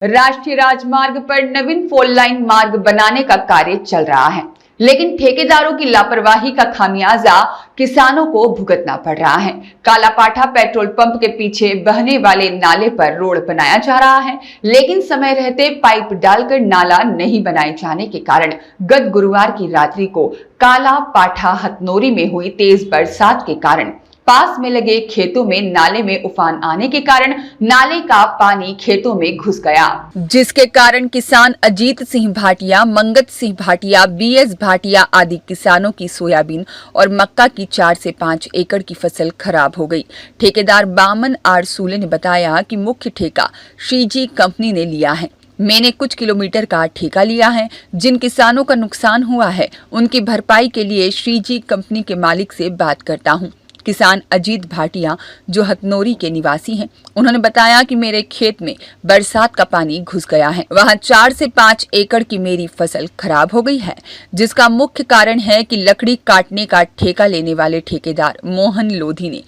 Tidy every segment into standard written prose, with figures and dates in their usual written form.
राष्ट्रीय राजमार्ग पर नवीन फोर लाइन मार्ग बनाने का कार्य चल रहा है, लेकिन ठेकेदारों की लापरवाही का खामियाजा किसानों को भुगतना पड़ रहा है। कालापाठा पेट्रोल पंप के पीछे बहने वाले नाले पर रोड बनाया जा रहा है, लेकिन समय रहते पाइप डालकर नाला नहीं बनाए जाने के कारण गत गुरुवार की रात्रि को कालापाठा हथनोरी में हुई तेज बरसात के कारण पास में लगे खेतों में नाले में उफान आने के कारण नाले का पानी खेतों में घुस गया, जिसके कारण किसान अजीत सिंह भाटिया, मंगत सिंह भाटिया, बीएस भाटिया आदि किसानों की सोयाबीन और मक्का की 4 से 5 एकड़ की फसल खराब हो गई। ठेकेदार बामन आर सूले ने बताया कि मुख्य ठेका श्रीजी कंपनी ने लिया है। मैंने कुछ किलोमीटर का ठेका लिया है। जिन किसानों का नुकसान हुआ है उनकी भरपाई के लिए श्रीजी कंपनी के मालिक से बात करता हूँ। किसान अजीत भाटिया जो हथनोरी के निवासी हैं, उन्होंने बताया कि मेरे खेत में बरसात का पानी घुस गया है। वहां 4 से 5 एकड़ की मेरी फसल खराब हो गई है, जिसका मुख्य कारण है कि लकड़ी काटने का ठेका लेने वाले ठेकेदार मोहन लोधी ने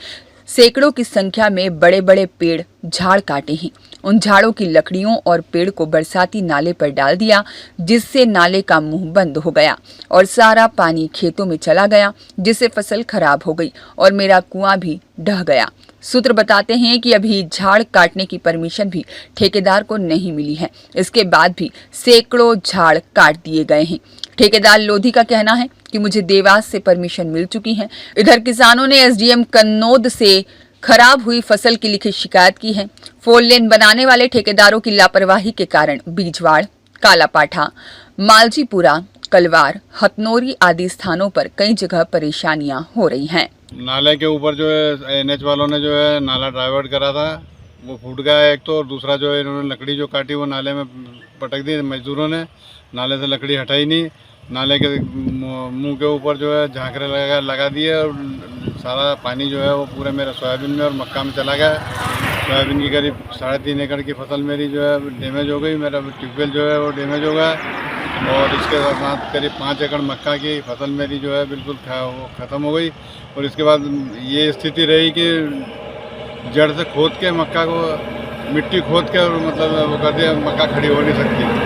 सैकड़ों की संख्या में बड़े बड़े पेड़ झाड़ काटे हैं। उन झाड़ों की लकड़ियों और पेड़ को बरसाती नाले पर डाल दिया, जिससे नाले का मुंह बंद हो गया और सारा पानी खेतों में चला गया, जिससे फसल खराब हो गई और मेरा कुआं भी ढह गया। सूत्र बताते हैं कि अभी झाड़ काटने की परमिशन भी ठेकेदार को नहीं मिली है। इसके बाद भी सैकड़ों झाड़ काट दिए गए हैं। ठेकेदार लोधी का कहना है कि मुझे देवास से परमिशन मिल चुकी है। इधर किसानों ने एसडीएम कन्नौद से खराब हुई फसल की लिखित शिकायत की है। फोर लेन बनाने वाले ठेकेदारों की लापरवाही के कारण बीजवाड़, कालापाठा, मालजीपुरा, कलवार, हथनोरी आदि स्थानों पर कई जगह परेशानियां हो रही हैं। नाले के ऊपर जो है एनएच वालों ने जो है नाला डाइवर्ट करा था, वो फूट गया एक तो, और दूसरा जो है इन्होंने लकड़ी जो काटी वो नाले में पटक दी मजदूरों ने। नाले से लकड़ी हटाई नहीं, नाले के मुंह के ऊपर जो है झांकरे लगा दिए और सारा पानी जो है वो पूरे मेरे सोयाबीन में और मक्का में चला गया। सोयाबीन की करीब 3.5 एकड़ की फसल मेरी जो है डैमेज हो गई। मेरा ट्यूबवेल जो है वो डैमेज हो गया और इसके साथ करीब 5 एकड़ मक्का की फसल मेरी जो है बिल्कुल ख़त्म हो गई। और इसके बाद ये स्थिति रही कि जड़ से खोद के मक्का को मिट्टी खोद के और मतलब वो कर दिया, मक्का खड़ी हो नहीं सकती।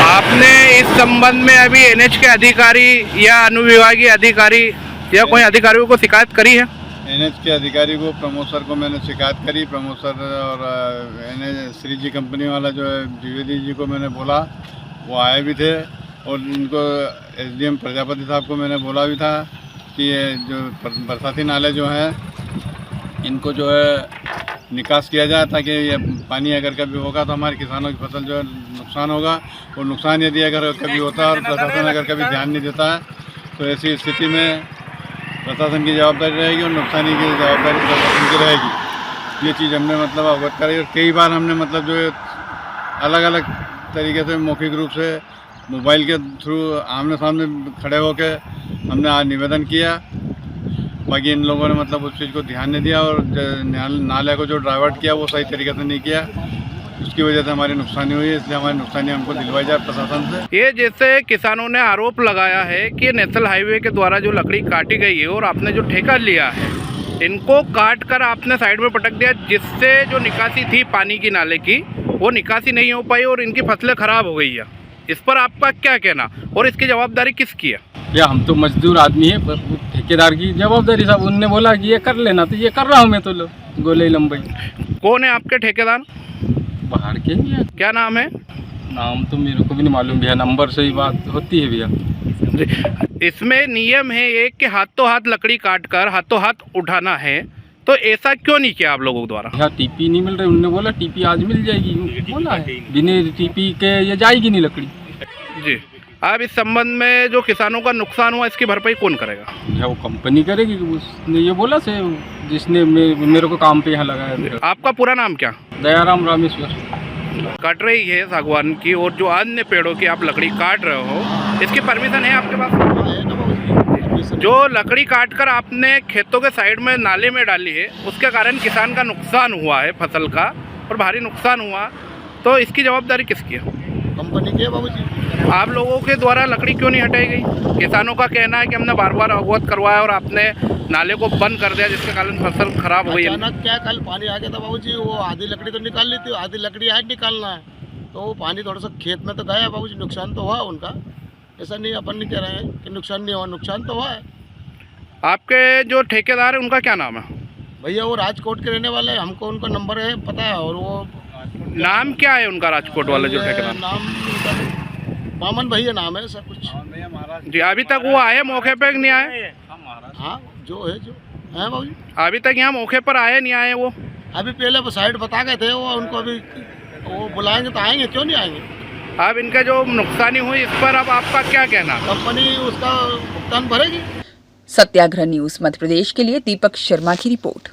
आपने इस संबंध में अभी एनएच के अधिकारी या अनुविभागीय अधिकारी या कोई अधिकारियों को शिकायत करी है? एनएच के अधिकारी को, प्रमोद सर को मैंने शिकायत करी। प्रमोद सर और एनएच श्रीजी कंपनी वाला जो है द्विवेदी जी को मैंने बोला, वो आए भी थे। और इनको एसडीएम प्रजापति साहब को मैंने बोला भी था कि ये जो बरसाती नाले जो हैं इनको जो है निकास किया जाए, ताकि ये पानी अगर कभी होगा तो हमारे किसानों की फसल जो है नुकसान होगा। और नुकसान यदि अगर कभी होता है और प्रशासन अगर कभी ध्यान नहीं देता है तो ऐसी स्थिति में प्रशासन की जवाबदारी रहेगी और नुकसानी की जवाबदारी प्रशासन की रहेगी। ये चीज़ हमने मतलब अवगत कराई। और कई बार हमने मतलब जो है अलग अलग तरीके से मौखिक रूप से मोबाइल के थ्रू आमने सामने खड़े होकर हमने निवेदन किया। बाकी इन लोगों ने मतलब उस चीज़ को ध्यान नहीं दिया और नाले को जो डाइवर्ट किया वो सही तरीके से नहीं किया। उसकी वजह से हमारी नुकसानी हुई, इसलिए हमारी नुकसानी हमको दिलवाई जाए प्रशासन से। ये जैसे किसानों ने आरोप लगाया है कि नेशनल हाईवे के द्वारा जो लकड़ी काटी गई है और आपने जो ठेका लिया है, इनको काट कर आपने साइड में पटक दिया, जिससे जो निकासी थी पानी की नाले की वो निकासी नहीं हो पाई और इनकी फसलें खराब हो गई है। इस पर आपका क्या कहना और इसकी जवाबदारी किसकी है? या हम तो मजदूर आदमी है, ठेकेदार की जवाबदारी साहब। उनने बोला कि ये कर लेना तो ये कर रहा हूँ मैं तो गोले लंबाई। कौन है आपके ठेकेदार? बाहर के ही है। क्या नाम है? नाम तो मेरे को भी नहीं मालूम भैया, नंबर से ही बात होती है भैया। इसमें नियम है एक कि हाथों हाथ लकड़ी काट कर हाथों हाथ उठाना है, तो ऐसा क्यों नहीं किया आप लोगों द्वारा? यहाँ टीपी नहीं मिल रही, उनने बोला टीपी आज मिल जाएगी, बोला है बिना टीपी के ये जाएगी नहीं लकड़ी जी। अब इस संबंध में जो किसानों का नुकसान हुआ इसकी भरपाई कौन करेगा? वो कंपनी करेगी। उसने ये बोला से जिसने मेरे को काम पे यहाँ लगाया। आपका पूरा नाम क्या? दयाराम रामेश्वर। काट रही है सागवान की और जो अन्य पेड़ों की आप लकड़ी काट रहे हो, इसकी परमिशन है आपके पास? जो लकड़ी काटकर आपने खेतों के साइड में नाले में डाली है, उसके कारण किसान का नुकसान हुआ है, फसल का, और भारी नुकसान हुआ, तो इसकी जवाबदारी किसकी है? कंपनी की है बाबू जी। आप लोगों के द्वारा लकड़ी क्यों नहीं हटाई गई? किसानों का कहना है कि हमने बार बार अवगत करवाया और आपने नाले को बंद कर दिया, जिसके कारण फसल खराब हुई। अचानक क्या कल पानी आ गया था बाबू जी, वो आधी लकड़ी तो निकाल ली थी, आधी लकड़ी आज निकालना है, तो वो पानी थोड़ा सा खेत में तो गया बाबू जी, नुकसान तो हुआ उनका, ऐसा नहीं अपन नहीं कह रहे हैं कि नुकसान नहीं हुआ, नुकसान तो हुआ है। आपके जो ठेकेदार है उनका क्या नाम है? भैया वो राजकोट के रहने वाले हैं, हमको उनका नंबर है पता है, और वो नाम क्या है उनका राजकोट वाला जो ठेकेदार? नाम उनका मामन भैया नाम है ऐसा कुछ। जी, अभी तक वो आए मौके पे कि नहीं आए? हाँ जो है बाबू जी, अभी तक यहाँ मौके पर आए नहीं आए वो? अभी पहले वो साइड बता गए थे, वो उनको अभी वो बुलाएंगे तो आएंगे, क्यों नहीं आएंगे। अब इनका जो नुकसानी हुई इस पर अब आपका क्या कहना? कंपनी उसका भुगतान भरेगी। सत्याग्रह न्यूज मध्य प्रदेश के लिए दीपक शर्मा की रिपोर्ट।